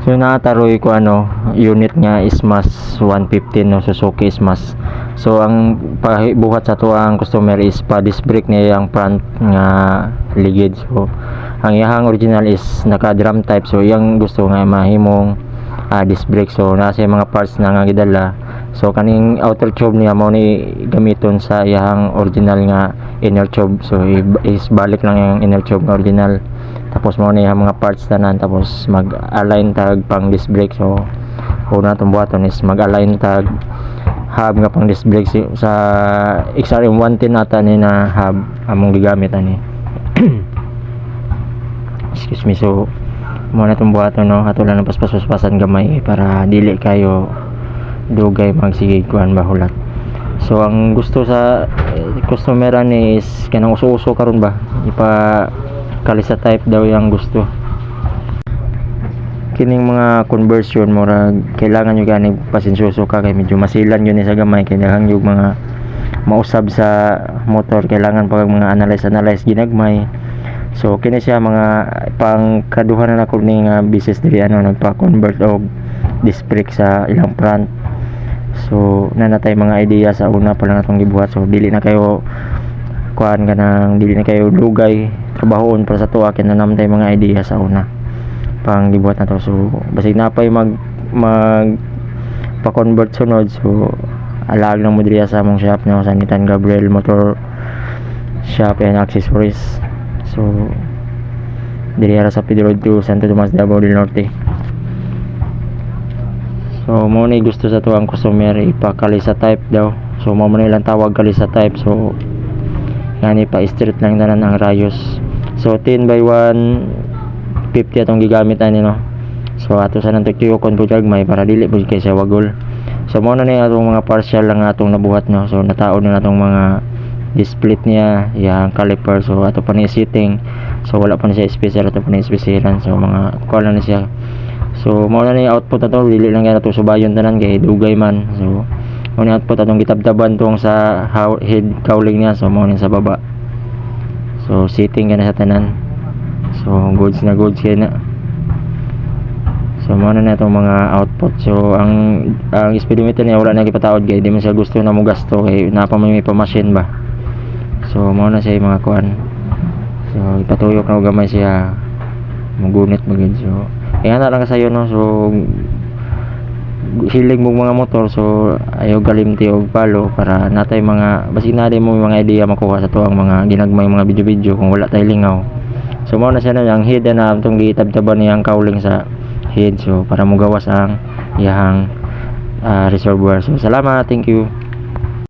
So nataroy ko unit nga Smash 115 no, Suzuki Smash. So ang buhat sa to ang customer is pa disc brake niya yung front nga ligid. So ang iyang original is naka drum type, so yang gusto nga mahimong disc brake. So nasa mga parts na nga gidala. So kaning outer tube niya mo ni gamiton sa iyang original nga inner tube. So is balik lang yung inner tube nga original, tapos mo ni mga parts tanan, tapos mag-align tag pang disc brake. So una tong buhaton is mag-align tag hub nga pang disc brake sa XRM 110 nata ni na hub among gigamit ani. Excuse me. So mo na tong buhaton no, hatulan ng paspas-paspasan gamay para dili kayo dugay magsigig kuan bahulat. So ang gusto sa customer ani is kanang uso-uso karon ba ipa kalisa type daw yang gusto. Kining mga conversion mura kailangan nyo gani pasensyoso ka kay medyo masilan yun sa gamay, kailangan yung mga mausab sa motor, kailangan pag mga analyze ginagmay. So kini siya mga pangkaduhan na ako ni nga business diri nagpa-convert og disc brake sa ilang front. So nanatay mga idea sa una pa lang natong gibuhat. So dili na kayo kuan kanang dili na kayo dugay trabahon para sa tuwa kay nanamtay mga idea sa una pang gibuhat na to. So basig napay mag pa-convert sunod, so alag lang mo diri sa among shop no, sa Nitan Gabriel Motor Shop and Accessories. So diri ara sa Pedro Road to Santo Tomas, Davao del Norte. So mo ni gusto sa to ang customer ipakalisa type daw. So mo man ilang tawag kalisa type. So ngani pa straight lang tanan ang rayos. So 10 by 150 atong gigamit ani no. So ato sa nang tuyo kon may para dili pud kay sa wagol. So mo na ni atong mga partial lang atong nabuhat no. So nataod na natong mga split niya, yang caliper. So ato pa ni setting. So wala pa ni siya special, ato pa ni specialan. So mga kuan na siya. So mo na ni output ato, dili lang kay ato subayon tanan kay dugay man. So mo ni output atong gitabtaban tong sa head cowling niya. So mo ni sa baba. So setting kana sa tanan. So goods kay na. So mo na itong mga output. So ang speedometer niya wala na gipataod kay di man siya gusto na mo gasto kay napa may pa-machine ba. So mo na siya mga kuan. So ipatuyok na gamay siya magunit magid. So kaya na lang kasayo no. So hilig mo mga motor, so ayaw galimti og palo para natay mga basig na mo mga idea makuha sa tuang mga ginagmay mga video kung wala tay lingaw. So mo na siya na yang head na atong gitabtaban niyang cowling sa head, so para mo gawas ang iyang reservoir. So salamat, thank you.